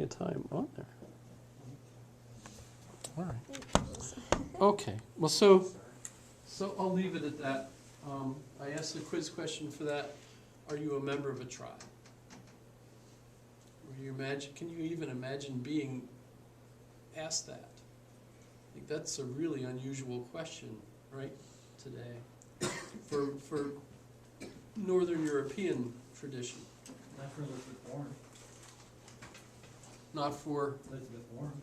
of time on there. All right. Okay, well, so I'll leave it at that. I asked the quiz question for that. Are you a member of a tribe? Can you even imagine being asked that? I think that's a really unusual question, right, today, for Northern European tradition. Not for Elizabeth Warren. Not for, Elizabeth Warren.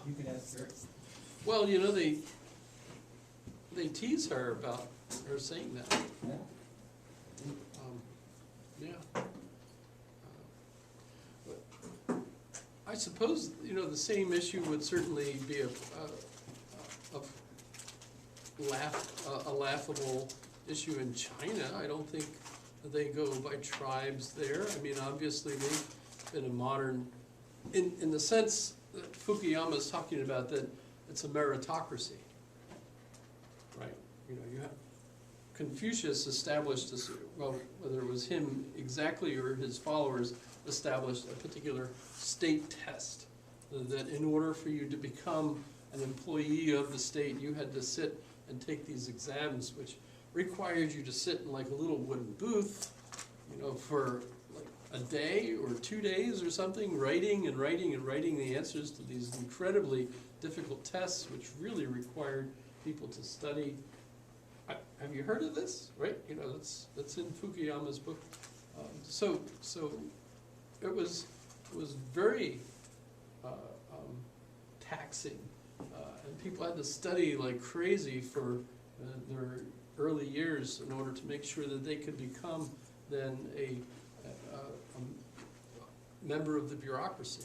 You can ask her. well, you know, they tease her about her saying that. Yeah. Yeah. But I suppose, you know, the same issue would certainly be a laughable issue in China. I don't think they go by tribes there. I mean, obviously they've been a modern, in the sense that Fukuyama is talking about, that it's a meritocracy, right? You know, you have Confucius established this, well, whether it was him exactly or his followers established a particular state test, that in order for you to become an employee of the state, you had to sit and take these exams, which required you to sit in like a little wooden booth, you know, for like a day or 2 days or something, writing and writing and writing the answers to these incredibly difficult tests, which really required people to study. Have you heard of this? Right? You know, that's in Fukuyama's book. So it was very taxing, and people had to study like crazy for their early years in order to make sure that they could become then a member of the bureaucracy.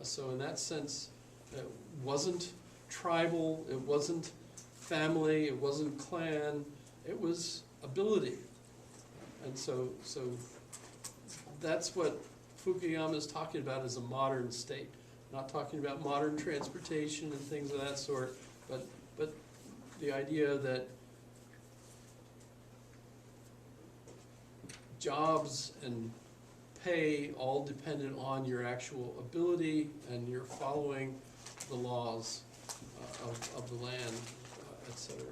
So in that sense, it wasn't tribal, it wasn't family, it wasn't clan, it was ability. And so that's what Fukuyama is talking about as a modern state. Not talking about modern transportation and things of that sort, but the idea that jobs and pay all depended on your actual ability and your following the laws of the land, etc.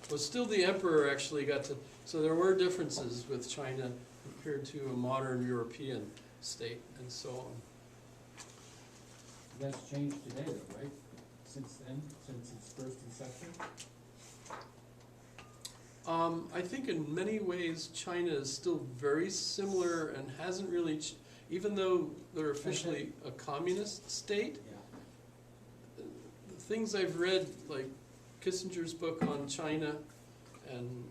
But still the emperor actually got to, so there were differences with China compared to a modern European state and so on. That's changed today though, right? Since then, since its first inception? I think in many ways China is still very similar and hasn't really, even though they're officially a communist state, Yeah. the things I've read, like Kissinger's book on China, and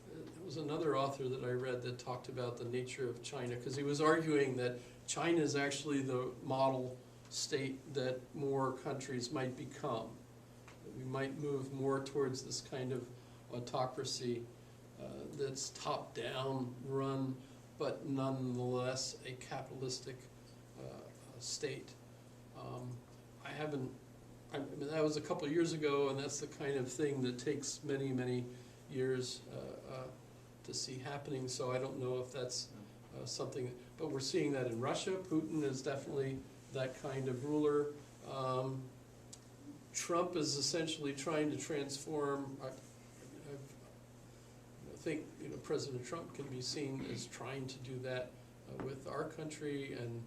there was another author that I read that talked about the nature of China, because he was arguing that China is actually the model state that more countries might become. That we might move more towards this kind of autocracy that's top-down run, but nonetheless a capitalistic state. I mean, that was a couple of years ago, and that's the kind of thing that takes many, many years to see happening, so I don't know if that's something, but we're seeing that in Russia. Putin is definitely that kind of ruler. Trump is essentially trying to transform, I think, you know, President Trump can be seen as trying to do that with our country, and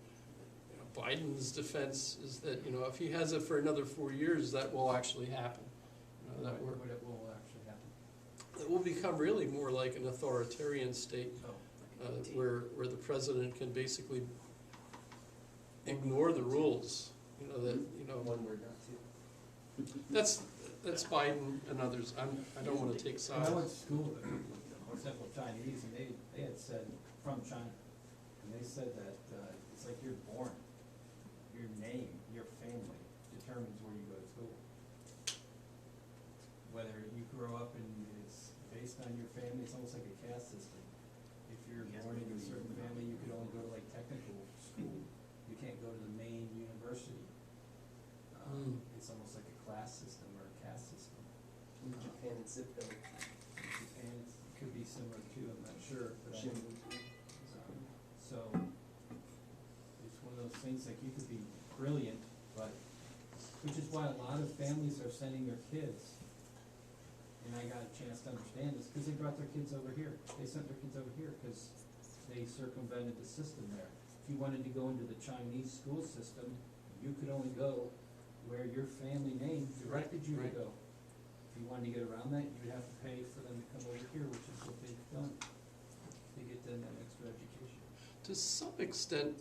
you know, Biden's defense is that, you know, if he has it for another 4 years, that will actually happen. You know, that What it will actually happen? it will become really more like an authoritarian state, where the president can basically ignore the rules. You know that, you know, One word, not two. that's Biden and others. I don't want to take When I sides. went to school with simple Chinese, and they had said, from China, and they said that it's like you're born. Your name, your family determines where you go to school. Whether you grow up and it's based on your family, it's almost like a caste system. If you're born into a certain family, you could only go to like technical school. You can't go to the main university. It's almost like a class system or a caste system. In Japan, it's zip code. In Japan, it could be similar too, I'm not sure. But Shinbu. so things, like you could be brilliant, but, which is why a lot of families are sending their kids. And I got a chance to understand this, because they brought their kids over here, they sent their kids over here, because they circumvented the system there. If you wanted to go into the Chinese school system, you could only go where your family name directed you to Right. go. If you wanted to get around that, you'd have to pay for them to come over here, which is what they've done, to get them that extra education. To some extent,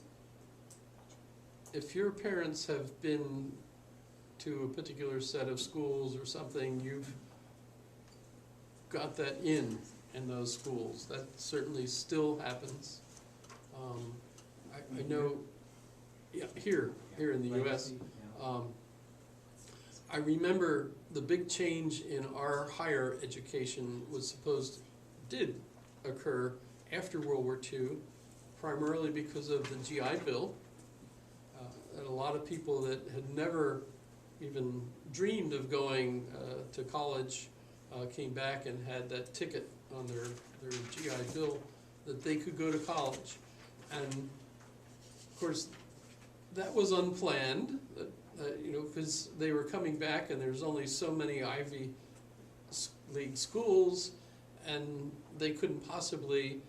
if your parents have been to a particular set of schools or something, you've got that in those schools. That certainly still happens. I know, yeah, here in the US. Legacy, yeah. I remember the big change in our higher education did occur after World War II, primarily because of the GI Bill. And a lot of people that had never even dreamed of going to college came back and had that ticket on their GI Bill that they could go to college. And of course, that was unplanned, because they were coming back and there's only so many Ivy League schools, and they couldn't possibly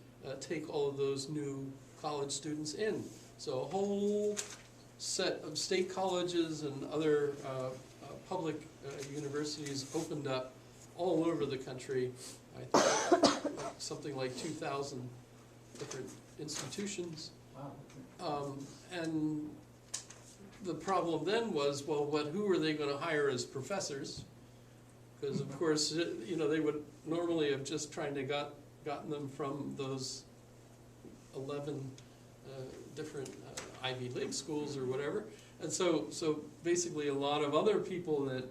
take all of those new college students in. So a whole set of state colleges and other public universities opened up all over the country. I think something like 2,000 different institutions. Wow. And the problem then was, well, who are they going to hire as professors? Because of course, they would normally have just tried to gotten them from those 11 different Ivy League schools or whatever. And so basically a lot of other people that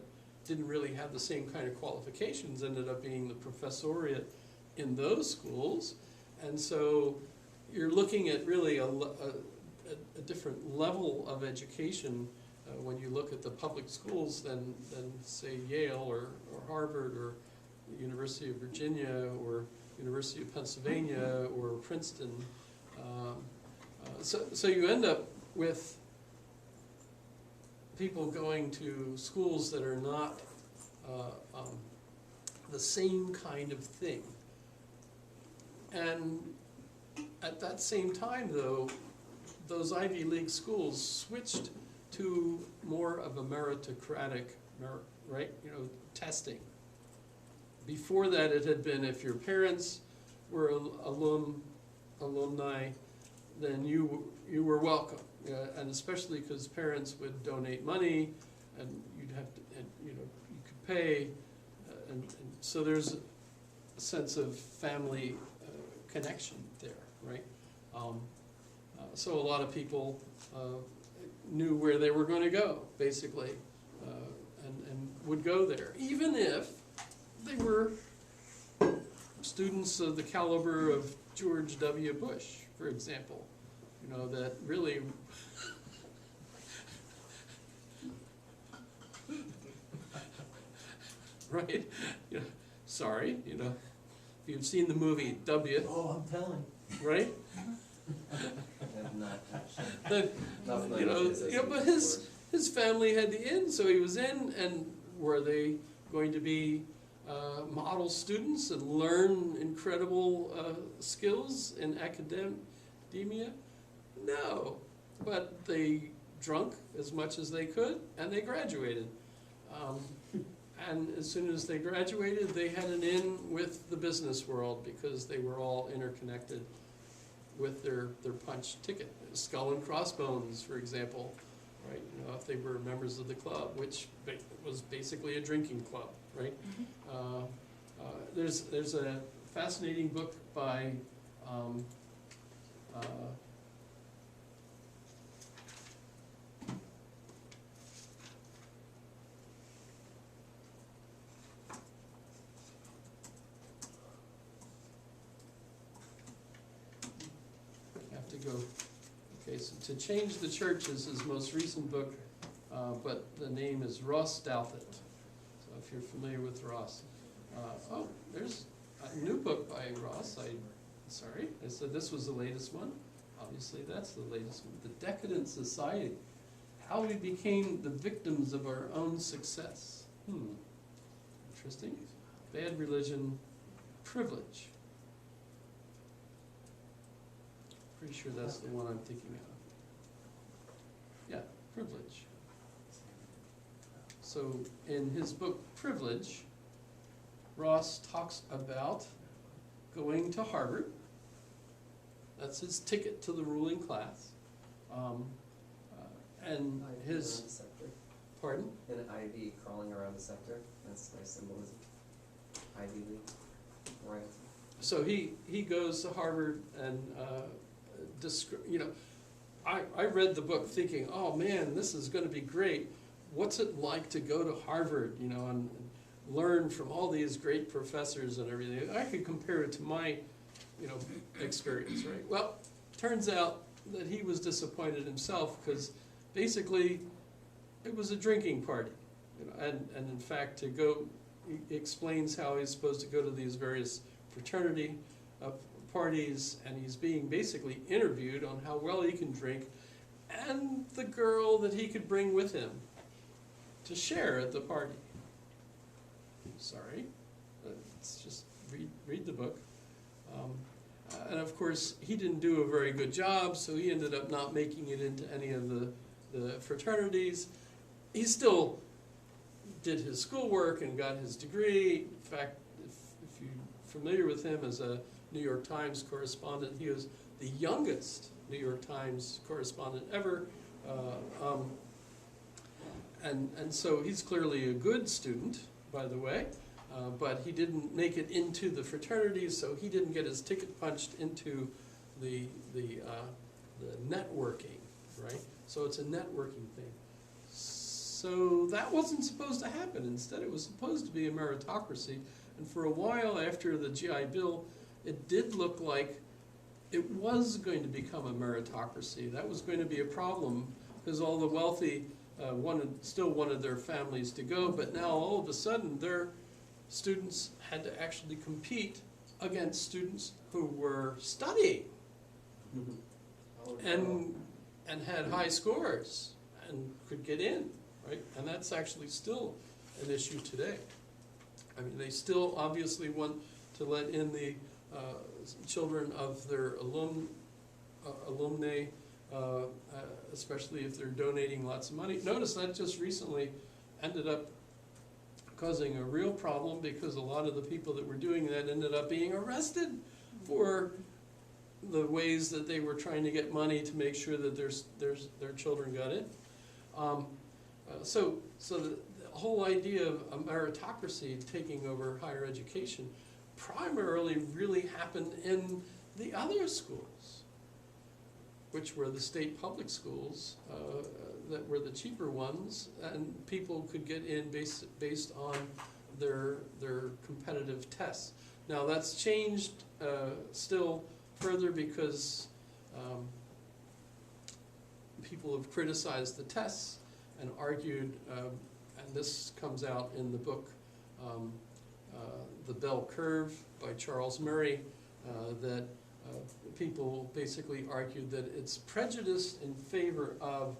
didn't really have the same kind of qualifications ended up being the professoriate in those schools. And so you're looking at really a different level of education when you look at the public schools than say Yale or Harvard or the University of Virginia or University of Pennsylvania or Princeton. So you end up with people going to schools that are not the same kind of thing. And at that same time, though, those Ivy League schools switched to more of a meritocratic, right? Testing. Before that, it had been if your parents were alumni, then you were welcome, and especially because parents would donate money, and you'd have to, and you could pay, and so there's a sense of family connection there, right? So a lot of people knew where they were going to go, basically, and would go there, even if they were students of the caliber of George W. Bush, for example, that really right? Sorry, if you've seen the movie W, Oh, I'm telling. right? Have not touched it. Then, Not but his family had the in, so he was in, and were they going to be model students and learn incredible skills in academia? No, but they drunk as much as they could, and they graduated. And as soon as they graduated, they had an in with the business world because they were all interconnected with their punch ticket. Skull and Crossbones, for example, right? If they were members of the club, which was basically a drinking club, right? There's a fascinating book by okay, so To Change the Church is his most recent book, but the name is Ross Douthat. So if you're familiar with Ross. There's a new book by Ross. I said this was the latest one. obviously that's the latest one, the decadent society, how we became the victims of our own success. Interesting. Bad religion, privilege. Pretty sure that's the one I'm thinking of. Yeah, privilege. So in his book Privilege, Ross talks about going to Harvard. That's his ticket to the ruling class. And his, Around the scepter. pardon? An ivy crawling around the scepter, that's my symbolism. Ivy League, royalty. So he goes to Harvard and, you know, I read the book thinking, oh man, this is gonna be great. What's it like to go to Harvard, you know, and learn from all these great professors and everything? I could compare it to my, you know, experience, right? Well, turns out that he was disappointed himself because basically it was a drinking party, you know, and in fact to go, he explains how he's supposed to go to these various fraternity parties, and he's being basically interviewed on how well he can drink and the girl that he could bring with him to share at the party. Sorry, let's just read the book. And of course, he didn't do a very good job, so he ended up not making it into any of the fraternities. He still did his schoolwork and got his degree. In fact, if you're familiar with him as a New York Times correspondent, he was the youngest New York Times correspondent ever. And so he's clearly a good student, by the way, but he didn't make it into the fraternities, so he didn't get his ticket punched into the networking, right? So it's a networking thing. So that wasn't supposed to happen. Instead, it was supposed to be a meritocracy. And for a while after the GI Bill, it did look like it was going to become a meritocracy. That was going to be a problem because all the wealthy still wanted their families to go, but now all of a sudden their students had to actually compete against students who were studying and had high scores and could get in, right? And that's actually still an issue today. I mean, they still obviously want to let in the children of their alumni, especially if they're donating lots of money. Notice that just recently ended up causing a real problem because a lot of the people that were doing that ended up being arrested for the ways that they were trying to get money to make sure that their children got in. So the whole idea of a meritocracy taking over higher education primarily really happened in the other schools, which were the state public schools that were the cheaper ones, and people could get in based on their competitive tests. Now that's changed still further because people have criticized the tests and argued, and this comes out in the book, The Bell Curve by Charles Murray, that people basically argued that it's prejudiced in favor of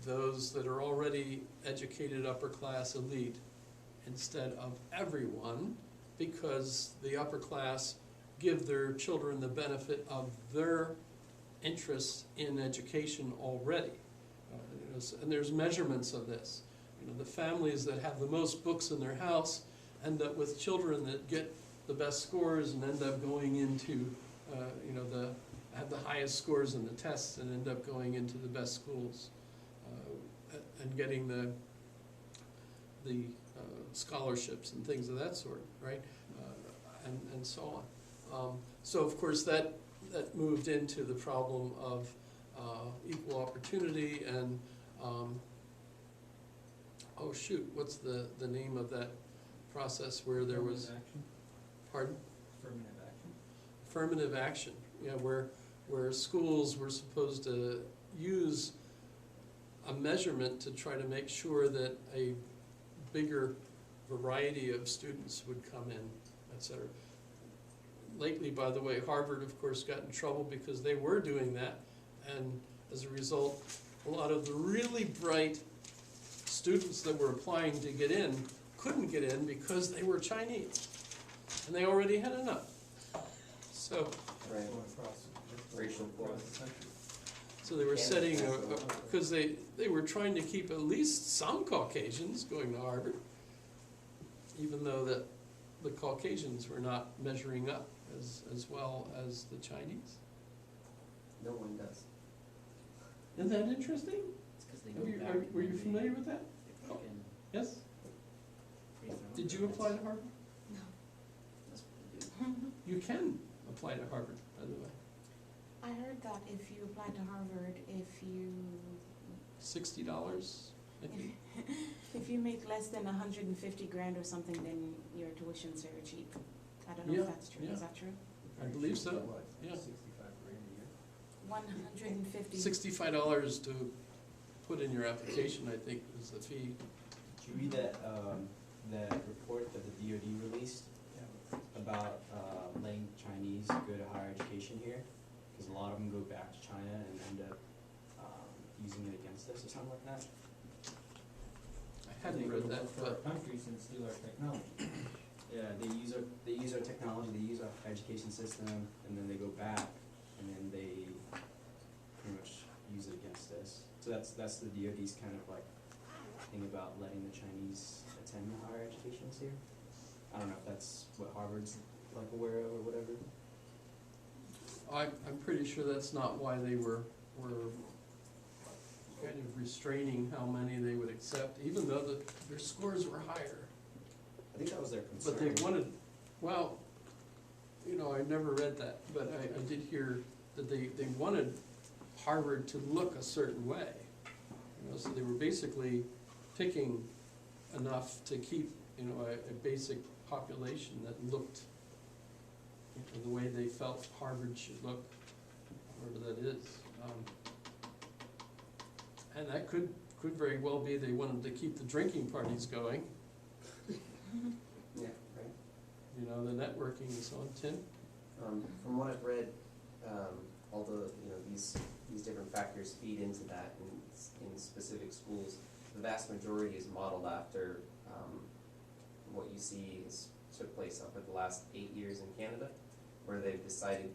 those that are already educated upper class elite instead of everyone, because the upper class give their children the benefit of their interest in education already. And there's measurements of this. You know, the families that have the most books in their house end up with children that get the best scores and end up going into, have the highest scores in the tests and end up going into the best schools and getting the scholarships and things of that sort, right? And so on. So of course that moved into the problem of equal opportunity and oh shoot, what's the name of that process where there was Action? pardon? Affirmative action? Affirmative action, yeah, where schools were supposed to use a measurement to try to make sure that a bigger variety of students would come in, etc. Lately, by the way, Harvard, of course, got in trouble because they were doing that, And as a result, a lot of the really bright students that were applying to get in couldn't get in because they were Chinese. And they already had enough. So, Right. Going across, Racial across the country. so they were Canada setting, has a lot. because they were trying to keep at least some Caucasians going to Harvard, even though that the Caucasians were not measuring up as well as the Chinese. No one does. Isn't that interesting? It's 'cause they Have go you- back were you and they- familiar with that? If they can Yes? raise their own Did you governments, apply to Harvard? that's what they do. You can apply to Harvard, by the way. I heard that if you apply to Harvard, $60, I think. if you make less than 150 grand or something, then your tuition's very cheap. I don't know Yeah, if that's true. yeah. Is that true? I believe so, What, yeah. 65 grand a year? 150. $65 to put in your application, I think, is the fee. Did you read that report that the DoD released about letting Chinese go to higher education here? Because a lot of them go back to China and end up using it against us or something like that. I hadn't read that, For our but countries and steal our technology. Yeah, they use our technology, they use our education system, and then they go back, and then they pretty much use it against us. So that's the DoD's kind of like thing about letting the Chinese attend the higher educations here. I don't know if that's what Harvard's like aware of or whatever. I'm pretty sure that's not why they were kind of restraining how many they would accept, even though their scores were higher. I think that was their concern. But they wanted, well, you know, I never read that, but I did hear that they wanted Harvard to look a certain way. You know, so they were basically picking enough to keep, you know, a basic population that looked, you know, the way they felt Harvard should look, whatever that is. And that could very well be they wanted to keep the drinking parties going, Yeah, right. you know, the networking and so on. Tim? From what I've read, all the, you know, these different factors feed into that in specific schools. The vast majority is modeled after what you see took place over the last 8 years in Canada, where they've decided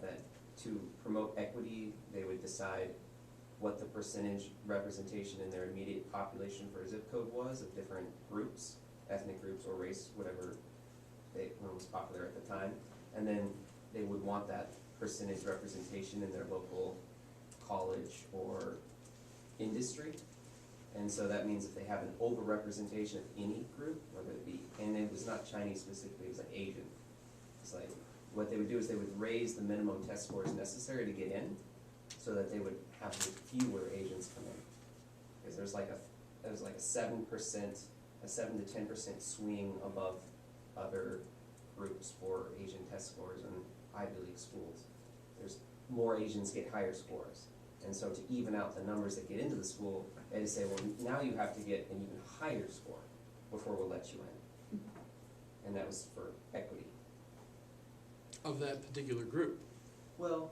that to promote equity, they would decide what the percentage representation in their immediate population for a zip code was of different groups, ethnic groups or race, whatever was popular at the time. And then they would want that percentage representation in their local college or industry. And so that means if they have an overrepresentation of any group, whether it be, and it was not Chinese specifically, it was like Asian. It's like, what they would do is they would raise the minimum test scores necessary to get in, so that they would have fewer Asians come in. Because there's like a 7%, a 7 to 10% swing above other groups for Asian test scores in Ivy League schools. There's more Asians get higher scores. And so to even out the numbers that get into the school, they say, well, now you have to get an even higher score before we'll let you in. And that was for equity. Of that particular group, Well,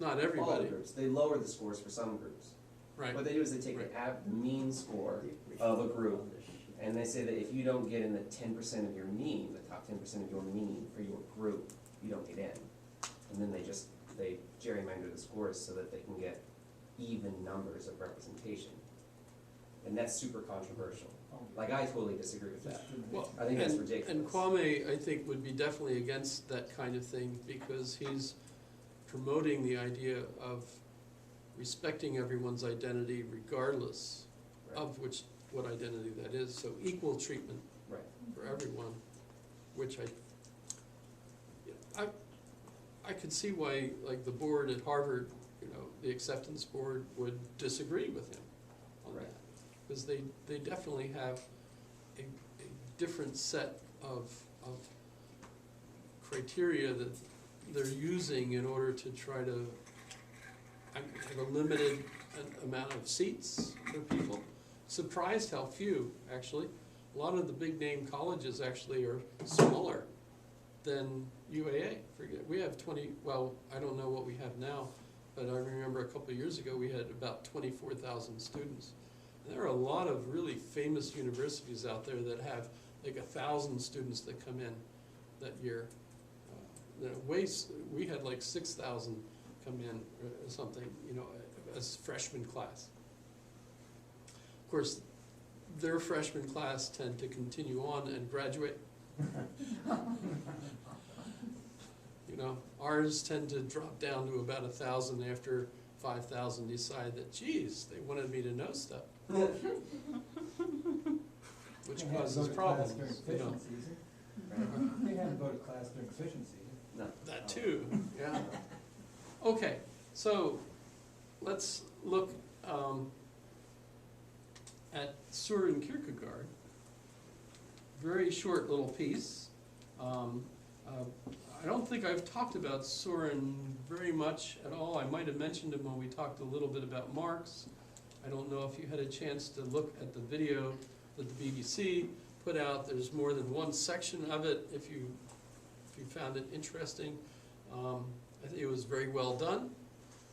not all everybody, groups, they lower the scores for some groups. right? What they do is they take the mean score of a group, and they say that if you don't get in the 10% of your mean, the top 10% of your mean for your group, you don't get in. And then they gerrymander the scores so that they can get even numbers of representation. And that's super controversial. Like, I totally disagree with that. Well, I think that's and- ridiculous. And Kwame, I think, would be definitely against that kind of thing, because he's promoting the idea of respecting everyone's identity regardless Right. of what identity that is, so equal treatment Right. for everyone, which I could see why, like, the board at Harvard, you know, the acceptance board would disagree with him on Right. that. Because they definitely have a different set of criteria that they're using in order to try to have a limited amount of seats for people. Surprised how few, actually. A lot of the big name colleges actually are smaller than UAA. We have 20, well, I don't know what we have now, but I remember a couple of years ago, we had about 24,000 students. And there are a lot of really famous universities out there that have like 1,000 students that come in that year. We had like 6,000 come in or something, you know, as freshman class. Of course, their freshman class tend to continue on and graduate. You know, ours tend to drop down to about 1,000 after 5,000 decide that, geez, they wanted me to know stuff. Which They had to causes go to class problems, during you know. fishing season. They had to go to class during fishing season. No. That too, yeah. Okay, so let's look at Søren Kierkegaard. Very short little piece. I don't think I've talked about Søren very much at all. I might have mentioned him when we talked a little bit about Marx. I don't know if you had a chance to look at the video that the BBC put out. There's more than one section of it if you found it interesting. I think it was very well done,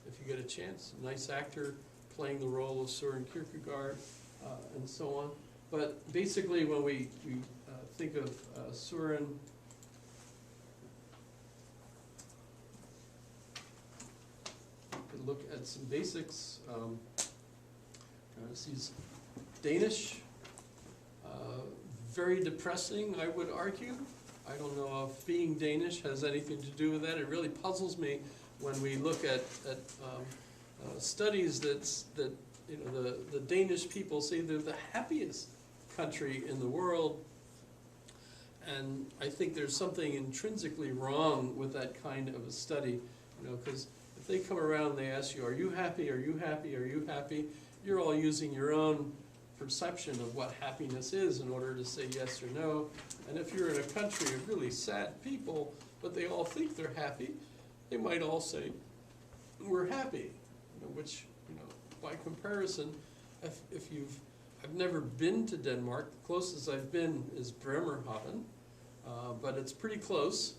if you get a chance. A nice actor playing the role of Søren Kierkegaard and so on. But basically when we think of Søren, we could look at some basics. He's Danish, very depressing, I would argue. I don't know if being Danish has anything to do with that. It really puzzles me when we look at studies that you know the Danish people say they're the happiest country in the world, and I think there's something intrinsically wrong with that kind of a study. You know, because if they come around and they ask you, "Are you happy? Are you happy? Are you happy?" You're all using your own perception of what happiness is in order to say yes or no. And if you're in a country of really sad people, but they all think they're happy, they might all say, we're happy. You know, which, you know, by comparison, I've never been to Denmark. The closest I've been is Bremerhaven, but it's pretty close.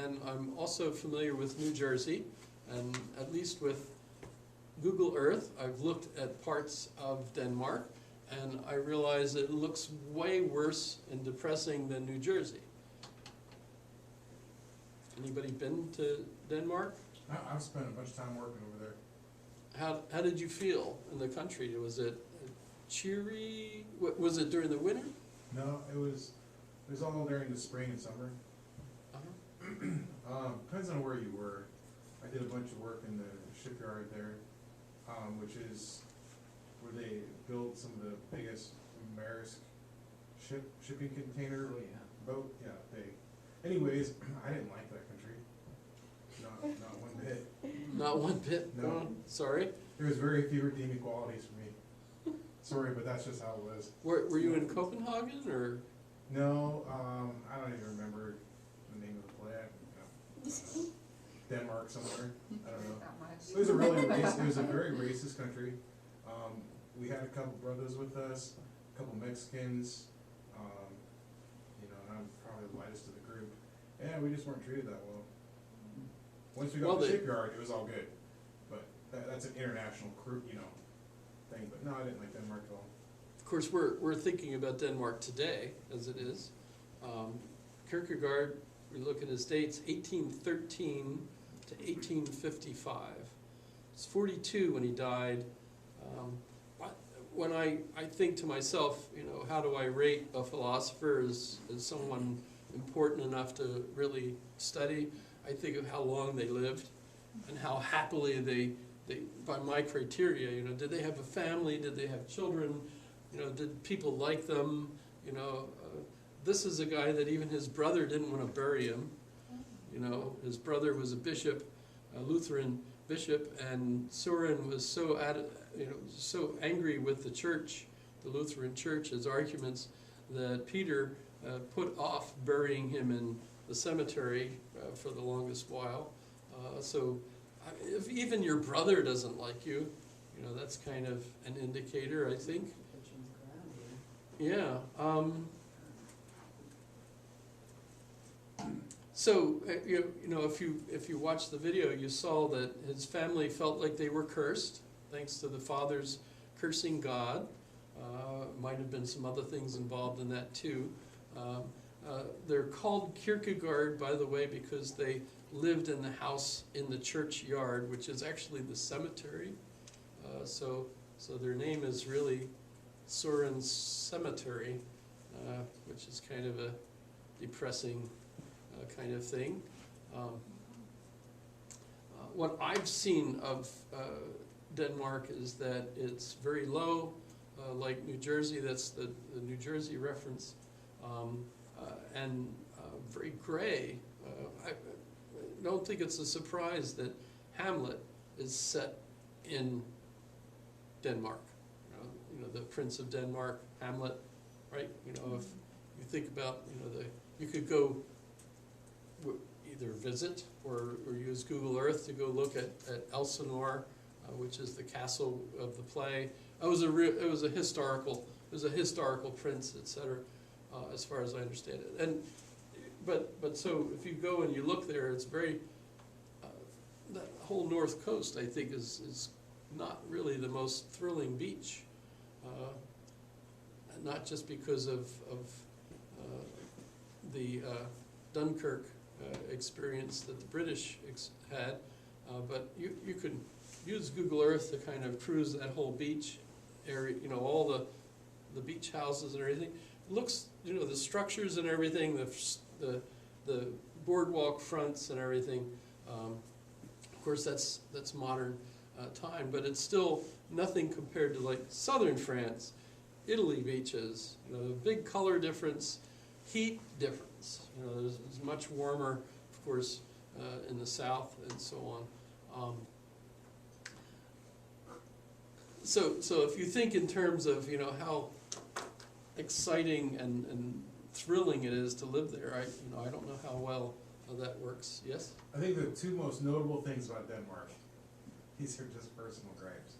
And I'm also familiar with New Jersey, and at least with Google Earth, I've looked at parts of Denmark, and I realize it looks way worse and depressing than New Jersey. Anybody been to Denmark? I've spent a bunch of time working over there. How did you feel in the country? Was it cheery? Was it during the winter? No, it was all during the spring and summer. Uh-huh. Depends on where you were. I did a bunch of work in the shipyard there, which is where they build some of the biggest Maersk shipping container Oh, yeah. boat. Yeah, big. Anyways, I didn't like that country. Not one bit. Not one bit? No. Sorry? There was very few redeeming qualities for me. Sorry, but that's just how it was. Were you in Copenhagen, or? No, I don't even remember the name of the play. I don't know. Denmark somewhere. I don't know. It was a very racist country. We had a couple brothers with us, a couple Mexicans. You know, and I'm probably the lightest of the group. And we just weren't treated that well. Once we got to the shipyard, it was all good. But that's an international crew, you know, thing. But no, I didn't like Denmark at all. Of course, we're thinking about Denmark today, as it is. Kierkegaard, we look at his dates, 1813 to 1855. He's 42 when he died. When I think to myself, you know, how do I rate a philosopher as someone important enough to really study? I think of how long they lived and how happily they by my criteria, you know, did they have a family? Did they have children? You know, did people like them? You know, this is a guy that even his brother didn't want to bury him. You know, his brother was a bishop, a Lutheran bishop, and Søren was so angry with the church, the Lutheran church, his arguments, that Peter put off burying him in the cemetery for the longest while. So if even your brother doesn't like you, you know, that's kind of an indicator, I think. Yeah. So, you know, if you watch the video, you saw that his family felt like they were cursed, thanks to the father's cursing God. Might have been some other things involved in that too. They're called Kierkegaard, by the way, because they lived in the house in the churchyard, which is actually the cemetery. So their name is really Soren's Cemetery, which is kind of a depressing kind of thing. What I've seen of Denmark is that it's very low, like New Jersey, that's the New Jersey reference, and very gray. I don't think it's a surprise that Hamlet is set in Denmark. You know, the Prince of Denmark, Hamlet, right? You know, if you think about, you know, you could go either visit or use Google Earth to go look at Elsinore, which is the castle of the play. It was a historical prince, etc. As far as I understand it. And but so if you go and you look there, it's very that whole north coast, I think, is not really the most thrilling beach. Not just because of the Dunkirk experience that the British had, but you could use Google Earth to kind of cruise that whole beach area, you know, all the beach houses and everything. It looks, you know, the structures and everything, the boardwalk fronts and everything. Of course, that's modern time, but it's still nothing compared to like southern France, Italy beaches. You know, the big color difference, heat difference. You know, it's much warmer, of course, in the south and so on. So if you think in terms of, you know, how exciting and thrilling it is to live there, I don't know how well that works. Yes? I think the two most notable things about Denmark, these are just personal gripes.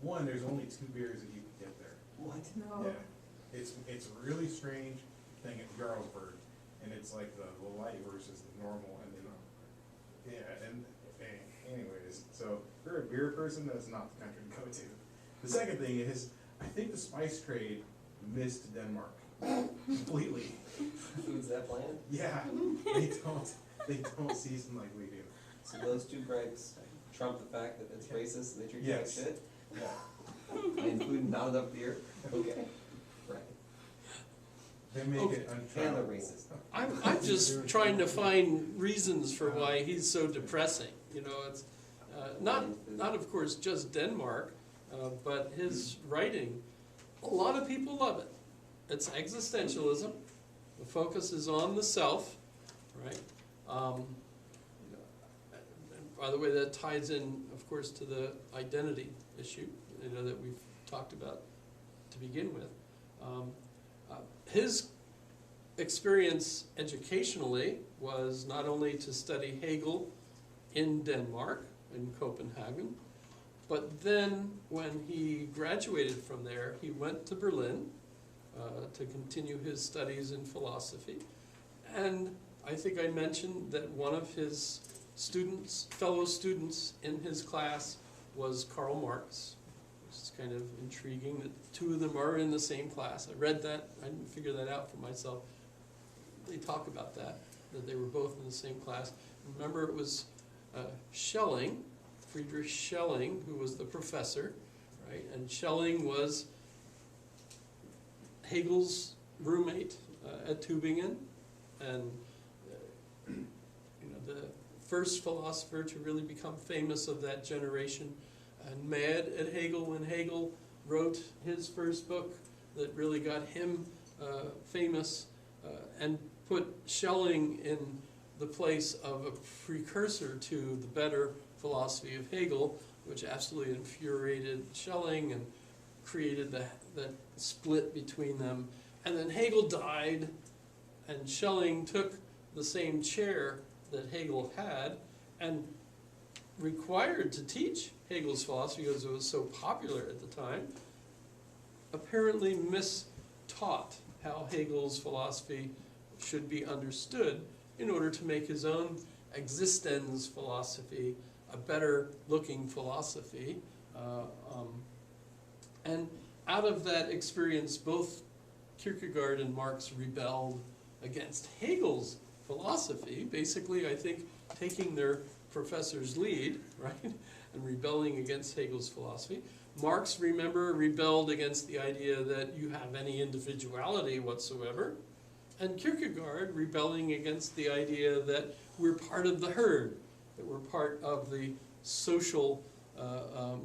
One, there's only 2 beers that you can get there. What? Yeah, it's a really strange thing at Jarlsberg, and it's like the light versus the normal, and anyways, so if you're a beer person, that's not the country to go to. The second thing is, I think the spice trade missed Denmark completely. Is that planned? Yeah, they don't season like we do. So those two gripes trump the fact that it's racist and they treat you like Yes. shit? Yeah, Including not enough beer? Okay. Right. they make Okay. it And the untravelable. racist. I'm just trying to find reasons for why he's so depressing. You know, it's not of course just Denmark, but his writing. A lot of people love it. It's existentialism. The focus is on the self, right? You know, and by the way, that ties in, of course, to the identity issue, you know, that we've talked about to begin with. His experience educationally was not only to study Hegel in Denmark, in Copenhagen, but then when he graduated from there, he went to Berlin to continue his studies in philosophy. And I think I mentioned that one of his fellow students in his class was Karl Marx, which is kind of intriguing that 2 of them are in the same class. I read that, I didn't figure that out for myself. They talk about that they were both in the same class. Remember, it was Schelling, Friedrich Schelling, who was the professor, right? And Schelling was Hegel's roommate at Tübingen, and you know, the first philosopher to really become famous of that generation, and mad at Hegel when Hegel wrote his first book that really got him famous, and put Schelling in the place of a precursor to the better philosophy of Hegel, which absolutely infuriated Schelling and created that split between them. And then Hegel died, and Schelling took the same chair that Hegel had and required to teach Hegel's philosophy because it was so popular at the time, apparently mistaught how Hegel's philosophy should be understood, in order to make his own existence philosophy a better looking philosophy. And out of that experience, both Kierkegaard and Marx rebelled against Hegel's philosophy, basically, I think, taking their professor's lead, right, and rebelling against Hegel's philosophy. Marx, remember, rebelled against the idea that you have any individuality whatsoever, and Kierkegaard rebelling against the idea that we're part of the herd, that we're part of the social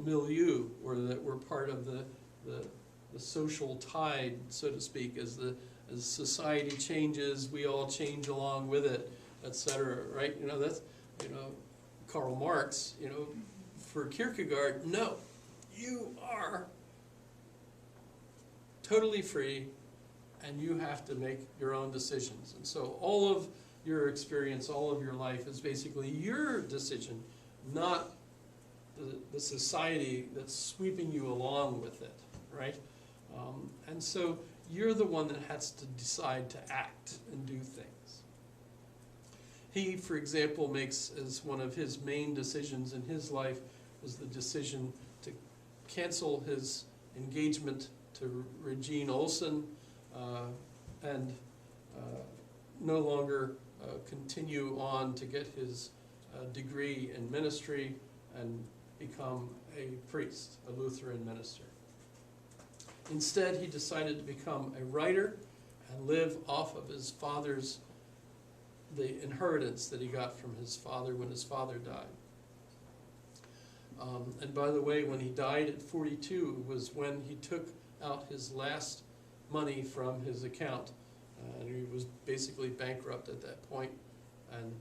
milieu, or that we're part of the social tide, so to speak, as society changes, we all change along with it, etc. Right? You know, that's, you know, Karl Marx. You know, for Kierkegaard, no, you are totally free, and you have to make your own decisions. And so all of your experience, all of your life is basically your decision, not the society that's sweeping you along with it, right? And so you're the one that has to decide to act and do things. He, for example, makes as one of his main decisions in his life was the decision to cancel his engagement to Regine Olsen and no longer continue on to get his degree in ministry and become a priest, a Lutheran minister. Instead, he decided to become a writer and live off of his father's, the inheritance that he got from his father when his father died. And by the way, when he died at 42 was when he took out his last money from his account. And he was basically bankrupt at that point and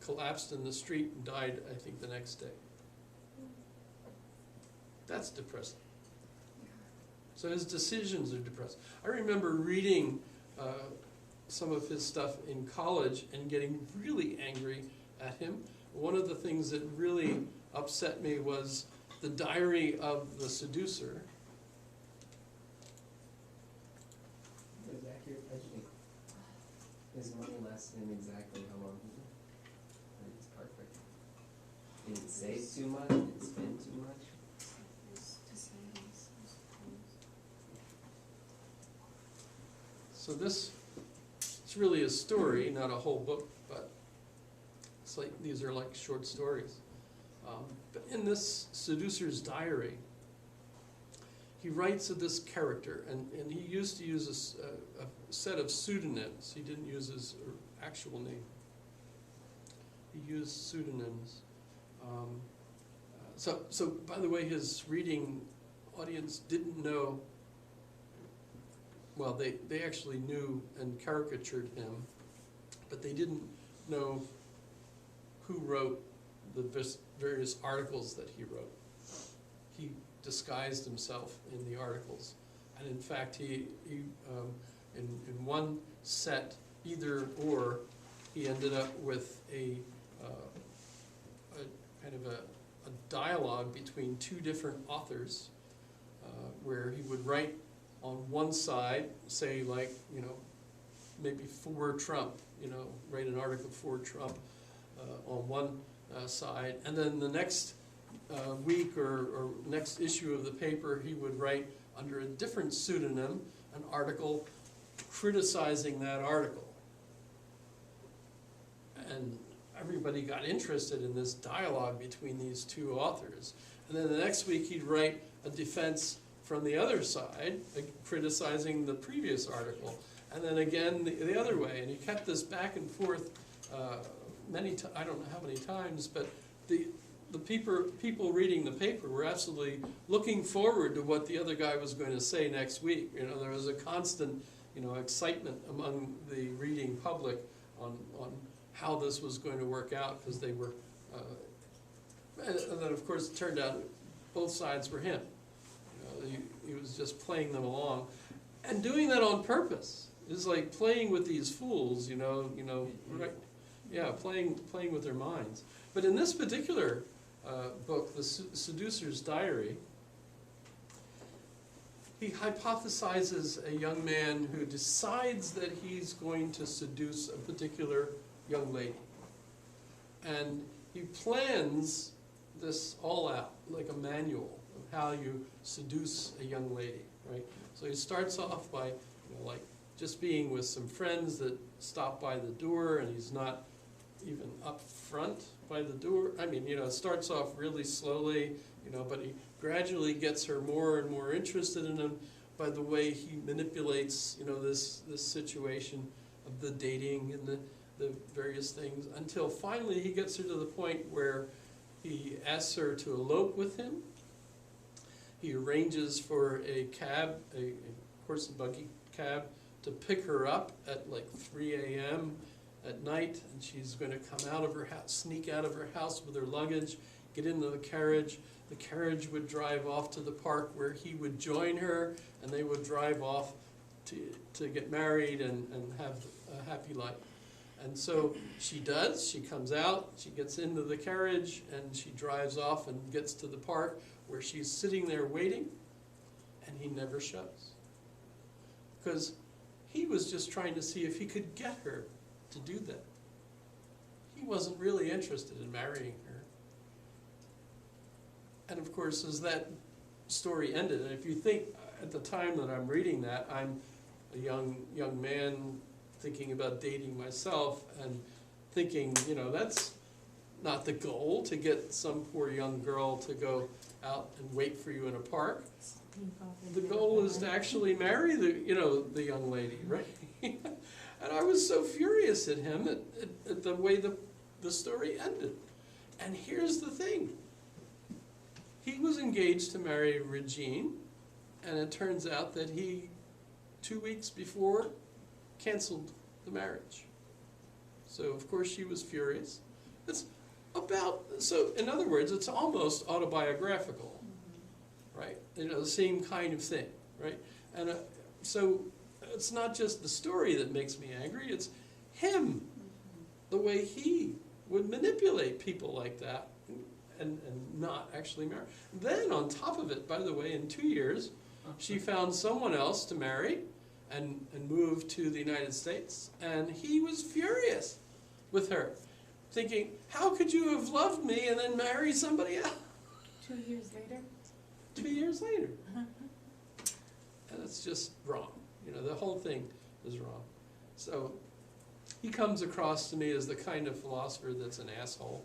collapsed in the street and died, I think, the next day. That's depressing. So his decisions are depressing. I remember reading some of his stuff in college and getting really angry at him. One of the things that really upset me was the Diary of the Seducer. Is accurate, I think. His money lasted him exactly how long he did. It's perfect. Didn't save too much, didn't spend too much. So this, it's really a story, not a whole book, but it's like, these are like short stories. But in this Seducer's Diary, he writes of this character, and he used to use a set of pseudonyms. He didn't use his actual name. He used pseudonyms. So by the way, his reading audience didn't know. Well, they actually knew and caricatured him, but they didn't know who wrote the various articles that he wrote. He disguised himself in the articles, and in fact, he in one set, either or, he ended up with a kind of a dialogue between two different authors, where he would write on one side, say, like, you know, maybe for Trump, you know, write an article for Trump on one side, and then the next week or next issue of the paper, he would write under a different pseudonym an article criticizing that article. And everybody got interested in this dialogue between these two authors. And then the next week he'd write a defense from the other side, criticizing the previous article. And then again the other way. And he kept this back and forth I don't know how many times, but the people reading the paper were absolutely looking forward to what the other guy was going to say next week. You know, there was a constant, you know, excitement among the reading public on how this was going to work out, because they were, and then of course it turned out both sides were him. You know, he was just playing them along, and doing that on purpose. It's like playing with these fools, you know, right? Yeah, playing with their minds. But in this particular book, The Seducer's Diary, he hypothesizes a young man who decides that he's going to seduce a particular young lady. And he plans this all out, like a manual of how you seduce a young lady, right? So he starts off by, like just being with some friends that stop by the door, and he's not even up front by the door. I mean, it starts off really slowly, but he gradually gets her more and more interested in him by the way he manipulates, this situation of the dating and the various things, until finally he gets her to the point where he asks her to elope with him. He arranges for a cab, a horse and buggy cab, to pick her up at like 3 a.m. at night, and she's going to come out of her house, sneak out of her house with her luggage, get into the carriage. The carriage would drive off to the park where he would join her, and they would drive off to get married and have a happy life. And so she does. She comes out, she gets into the carriage, and she drives off and gets to the park where she's sitting there waiting, and he never shows. Because he was just trying to see if he could get her to do that. He wasn't really interested in marrying her. And of course, as that story ended, and if you think at the time that I'm reading that, I'm a young man thinking about dating myself and thinking, that's not the goal, to get some poor young girl to go out and wait for you in a park. The goal is to actually marry the young lady, right? And I was so furious at him at the way the story ended. And here's the thing. He was engaged to marry Regine, and it turns out that he, 2 weeks before, canceled the marriage. So of course she was furious. So in other words, it's almost autobiographical, right? The same kind of thing, right? And so it's not just the story that makes me angry, it's him, the way he would manipulate people like that and not actually marry. Then on top of it, by the way, in 2 years, she found someone else to marry and moved to the United States, and he was furious with her, thinking, how could you have loved me and then marry somebody else? 2 years later? 2 years later. And it's just wrong. The whole thing is wrong. So he comes across to me as the kind of philosopher that's an asshole.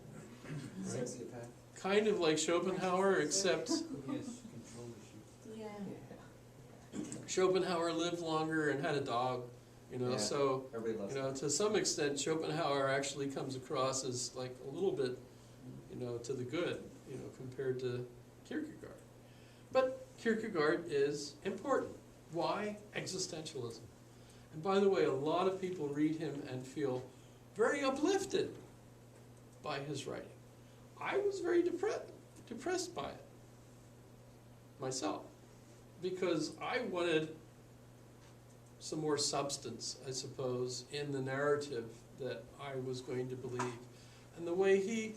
Right? Sociopath. Kind of like Schopenhauer, except Who has control issues? Yeah. Schopenhauer lived longer and had a dog. Yeah. So Everybody loves it. to some extent, Schopenhauer actually comes across as like a little bit, to the good, compared to Kierkegaard. But Kierkegaard is important. Why? Existentialism. And by the way, a lot of people read him and feel very uplifted by his writing. I was very depressed by it myself, because I wanted some more substance, I suppose, in the narrative that I was going to believe. And the way he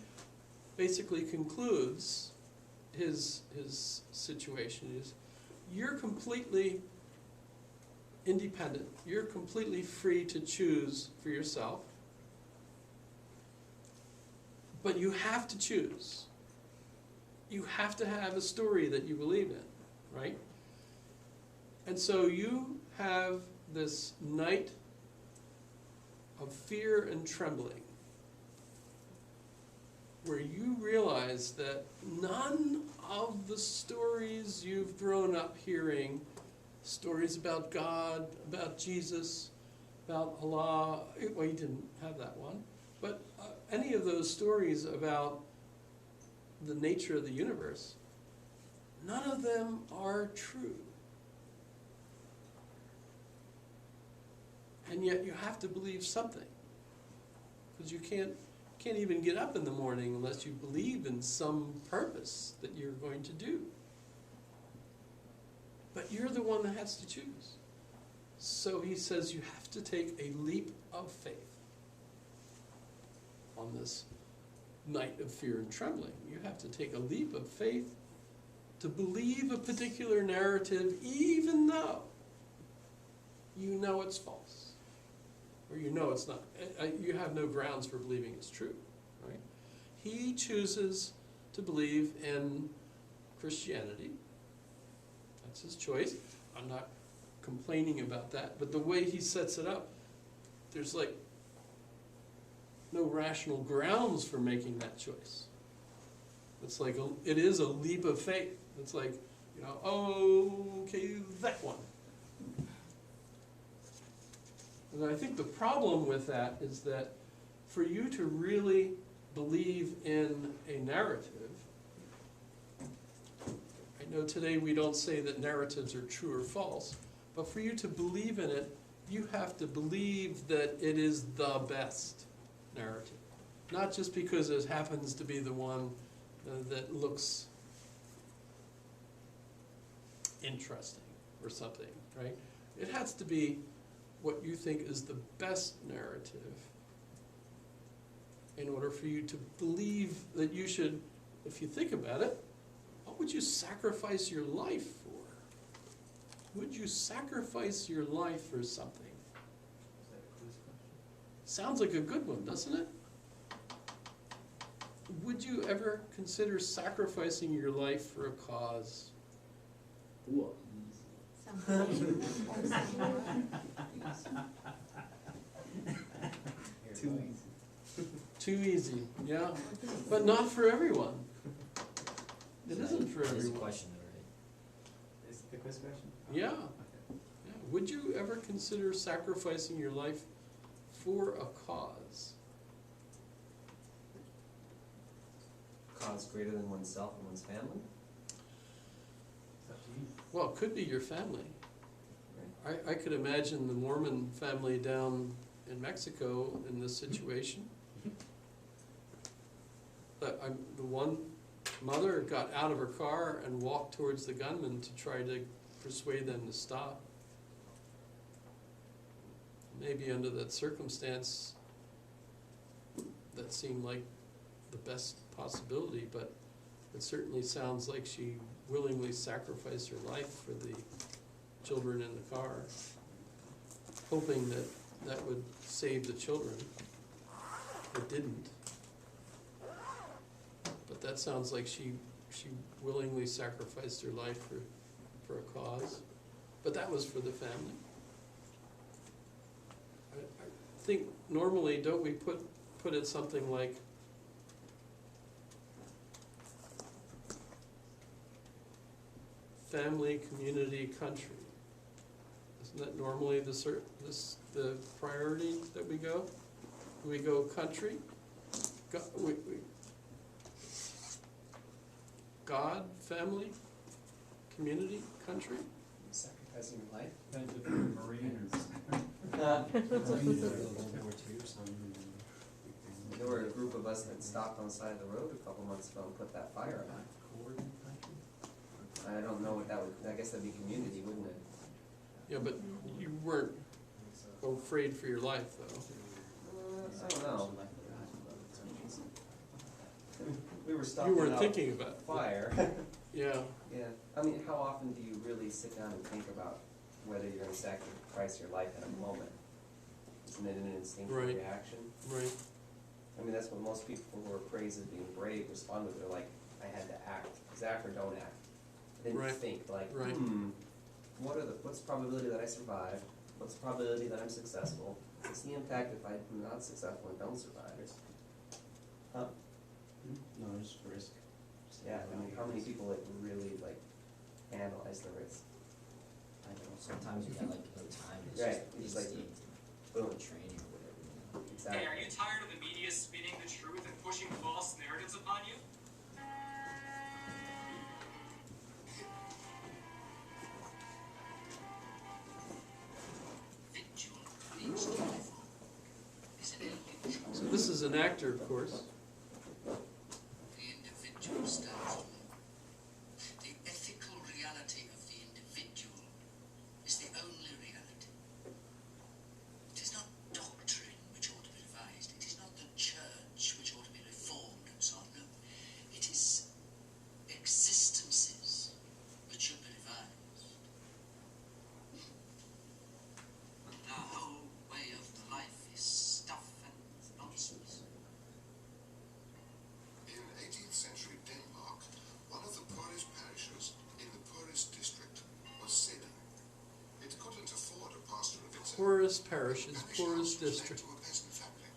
basically concludes his situation is, you're completely independent, you're completely free to choose for yourself, but you have to choose. You have to have a story that you believe in, right? And so you have this night of fear and trembling, where you realize that none of the stories you've grown up hearing, stories about God, about Jesus, about Allah, well, you didn't have that one, but any of those stories about the nature of the universe, none of them are true. And yet you have to believe something, because you can't even get up in the morning unless you believe in some purpose that you're going to do. But you're the one that has to choose. So he says you have to take a leap of faith on this night of fear and trembling. You have to take a leap of faith to believe a particular narrative even though you know it's false, or you know it's not, you have no grounds for believing it's true, right? He chooses to believe in Christianity. That's his choice. I'm not complaining about that, but the way he sets it up, there's like no rational grounds for making that choice. It's like, it is a leap of faith. It's like, you know, oh, okay, that one. And I think the problem with that is that for you to really believe in a narrative, I know today we don't say that narratives are true or false, but for you to believe in it, you have to believe that it is the best narrative. Not just because it happens to be the one that looks interesting or something, right? It has to be what you think is the best narrative in order for you to believe that you should, if you think about it, what would you sacrifice your life for? Would you sacrifice your life for something? Is that a quiz question? Sounds like a good one, doesn't it? Would you ever consider sacrificing your life for a cause? Whoa. Too easy. Too easy, yeah, but not for everyone. It isn't for There's a everyone. question already. Is it the quiz question? Yeah. Okay. Yeah. Would you ever consider sacrificing your life for a cause? Cause greater than oneself and one's family? It's up to you. Well, it could be your family. Right. I could imagine the Mormon family down in Mexico in this situation. The one mother got out of her car and walked towards the gunman to try to persuade them to stop. Maybe under that circumstance, that seemed like the best possibility, but it certainly sounds like she willingly sacrificed her life for the children in the car, hoping that that would save the children. It didn't. But that sounds like she willingly sacrificed her life for a cause. But that was for the family. I think normally, don't we put it something like, family, community, country? Isn't that normally the priority that we go? We go country, God, family, community, country? Sacrificing your life? Depends if you're a Marine There were a group of us that stopped on the side of the road a couple months ago and put that fire out. coordinate country. I don't know what that would, I guess that'd be community, wouldn't it? Yeah, but you weren't afraid for your life, though. I don't know. We were You stopping weren't out thinking about it. fire. Yeah, Yeah, I mean, how often do you really sit down and think about whether you're gonna sacrifice your life in a moment? Isn't it an instinctual Right. reaction? right. I mean, that's what most people who are praised as being brave respond with. They're like, I had to act. Act or don't act. I didn't Right. think, like, Right. what's the probability that I survive? What's the probability that I'm successful? What's the impact if I'm not successful and don't survive? Huh? No, just risk. Yeah, I mean, how many people like really like analyze the risk? I know, sometimes you got like no time, it's Right, just it's like, instinct, boom. or training or whatever, you know. Exactly. Hey, are you tired of the media spinning the truth and pushing false narratives upon you? So this is an actor, of course. The individual stands alone. The ethical reality of the individual is the only reality. It is not doctrine which ought to be revised. It is not the church which ought to be reformed and so on. No, it is existences poorest parishes, Parish poorest house was let districts. to a peasant family.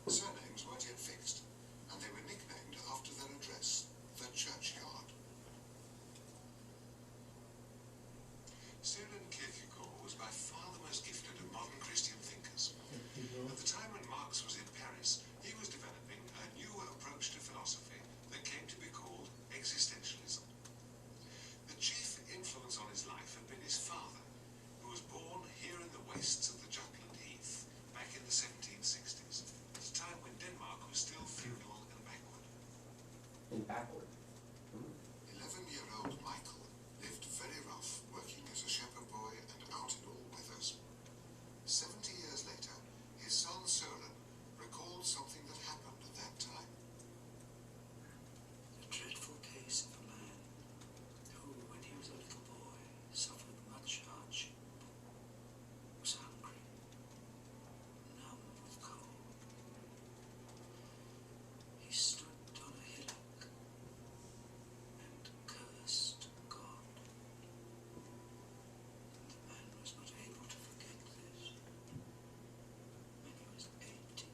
Surnames weren't yet fixed, and they were nicknamed after their address, the churchyard. Søren Kierkegaard was by far the most gifted of modern Christian thinkers. At the time when Marx was in Paris, he was developing a new approach to philosophy that came to be called existentialism. The chief influence on his life had been his father, who was born here in the wastes of the Jutland Heath back in the 1760s, at a time when Denmark was still feudal and backward. And backward. 11-year-old Michael lived very rough, working as a shepherd boy and out in all weathers. 70 years later, his son Søren recalled something that happened at that time. A dreadful case of a man who, when he was a little boy, suffered much hardship, was hungry, numb with cold. He stood on a hillock and cursed God. The man was not able to forget this when he was 82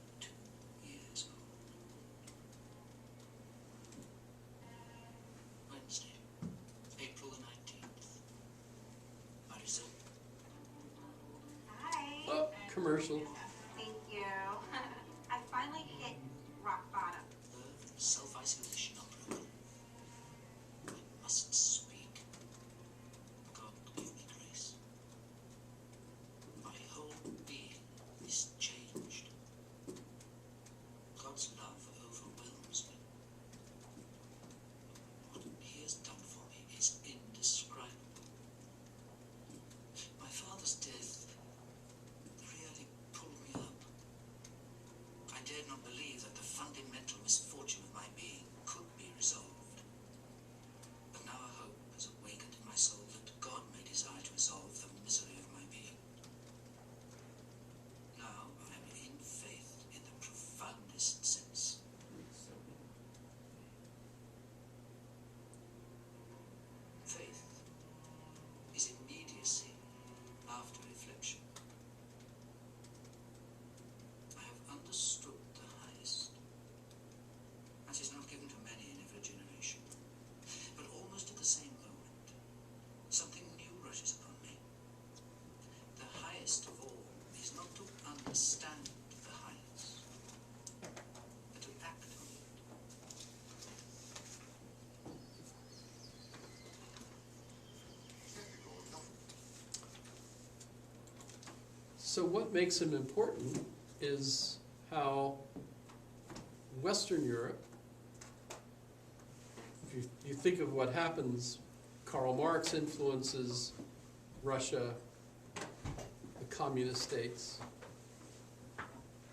years old. Wednesday, April the 19th. Marisol. Hi. Oh, commercial. Thank you. I finally hit rock bottom. Birth and self-isolation are broken. I must speak. God give me grace. My whole being is changed. God's love overwhelms me. What he has done for me is indescribable. My father's death really pulled me up. I dared not believe that the fundamental misfortune of my being could be resolved. But now a hope has awakened in my soul that God may desire to resolve the misery of my being. Now I am in faith in the profoundest sense. Faith is immediacy after reflection. I have understood the highest. That is not given to many in every generation. But almost at the same moment, something new rushes upon me. The highest of all is not to understand the highest, but to act on it. Kierkegaard loved So what makes him important is how Western Europe, if you think of what happens, Karl Marx influences Russia, the communist states,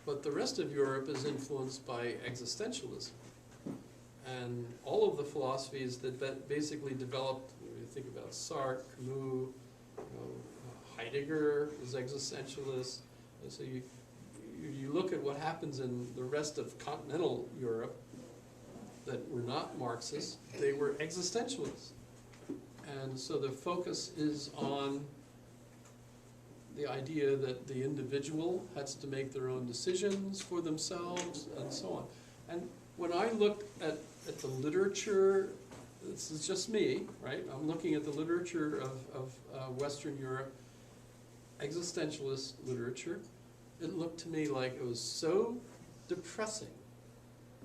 but the rest of Europe is influenced by existentialism. And all of the philosophies that basically developed, when you think about Sartre, Camus, Heidegger is existentialist. And so you look at what happens in the rest of continental Europe that were not Marxist, they were existentialists. And so the focus is on the idea that the individual has to make their own decisions for themselves and so on. And when I look at the literature, this is just me, right? I'm looking at the literature of Western Europe, existentialist literature. It looked to me like it was so depressing,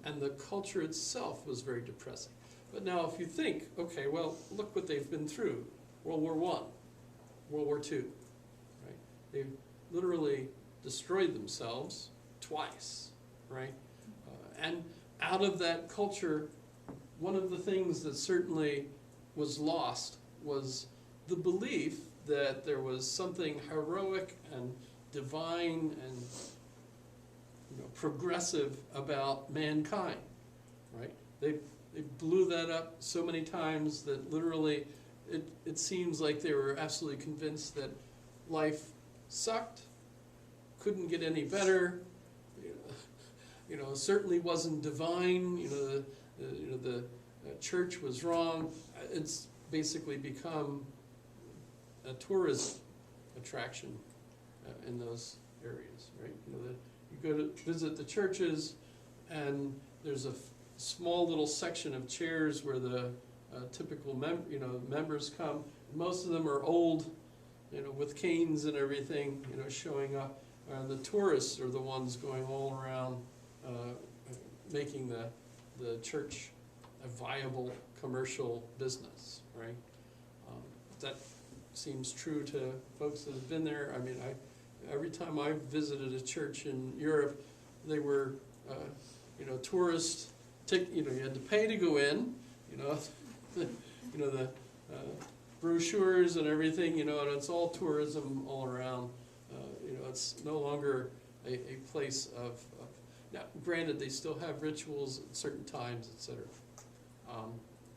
and the culture itself was very depressing. But now if you think, okay, well, look what they've been through. World War I, World War II, right? They've literally destroyed themselves twice, right? And out of that culture, one of the things that certainly was lost was the belief that there was something heroic and divine and progressive about mankind, right? They blew that up so many times that literally it seems like they were absolutely convinced that life sucked, couldn't get any better, certainly wasn't divine, the church was wrong. It's basically become a tourism attraction in those areas, right? You know, you go to visit the churches, and there's a small little section of chairs where the typical members come. Most of them are old, with canes and everything, showing up. The tourists are the ones going all around, making the church a viable commercial business, right? That seems true to folks that have been there. I mean, every time I visited a church in Europe, they were, tourist. You had to pay to go in. The brochures and everything. And it's all tourism all around. It's no longer a place of. Now, granted, they still have rituals at certain times, etc.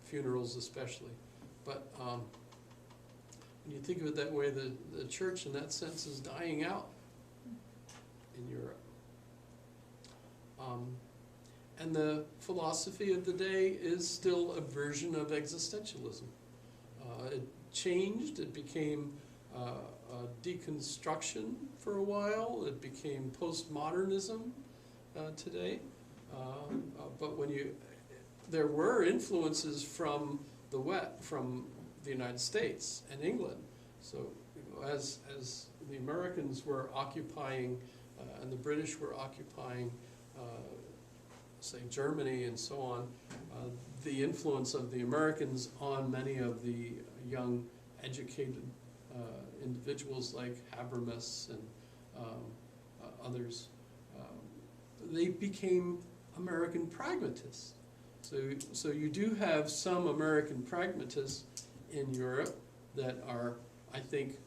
Funerals especially, but. When you think of it that way, the church in that sense is dying out in Europe. And the philosophy of the day is still a version of existentialism. It changed, it became a deconstruction for a while, it became postmodernism today. But there were influences from the United States and England. So as the Americans were occupying and the British were occupying, say, Germany and so on, the influence of the Americans on many of the young, educated individuals like Habermas and others, they became American pragmatists. So you do have some American pragmatists in Europe that are, I think,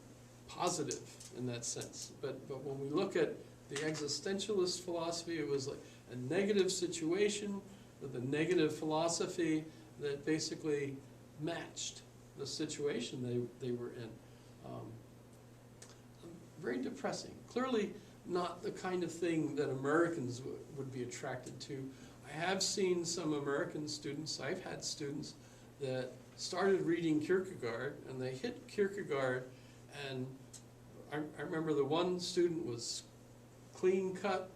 positive in that sense. But when we look at the existentialist philosophy, it was like a negative situation with a negative philosophy that basically matched the situation they were in. Very depressing. Clearly not the kind of thing that Americans would be attracted to. I have seen some American students, I've had students that started reading Kierkegaard, and they hit Kierkegaard, and I remember the one student was clean cut,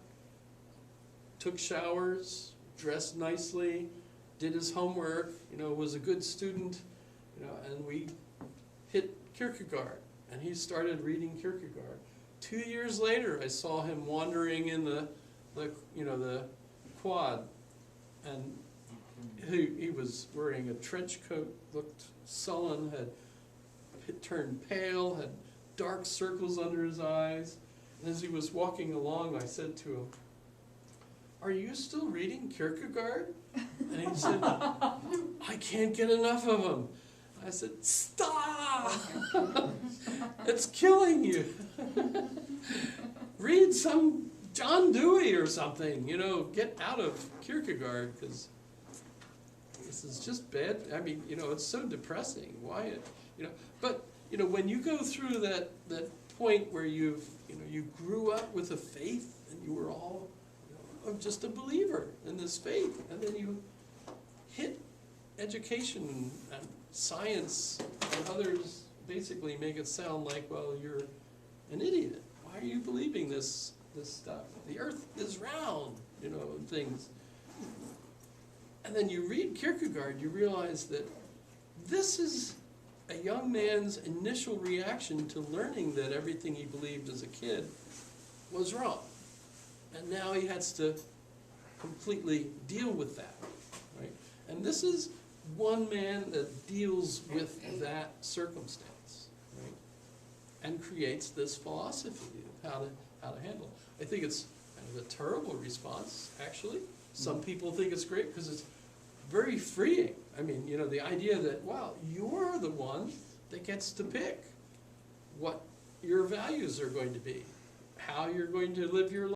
took showers, dressed nicely, did his homework, was a good student, and we hit Kierkegaard, and he started reading Kierkegaard. 2 years later, I saw him wandering in the quad, and he was wearing a trench coat, looked sullen, had turned pale, had dark circles under his eyes. And as he was walking along, I said to him, "Are you still reading Kierkegaard?" And he said, "I can't get enough of him." I said, "Stop! It's killing you. Read some John Dewey or something, get out of Kierkegaard, because this is just bad. I mean, it's so depressing. Why, but, when you go through that point where you grew up with a faith and you were all just a believer in this faith, and then you hit education and science, and others basically make it sound like, well, you're an idiot. Why are you believing this stuff? The earth is round, and things. And then you read Kierkegaard, you realize that this is a young man's initial reaction to learning that everything he believed as a kid was wrong. And now he has to completely deal with that, right? And this is one man that deals with that circumstance, right? And creates this philosophy of how to handle it. I think it's kind of a terrible response, actually. Some people think it's great because it's very freeing. I mean, the idea that, wow, you're the one that gets to pick what your values are going to be, how you're going to live your life.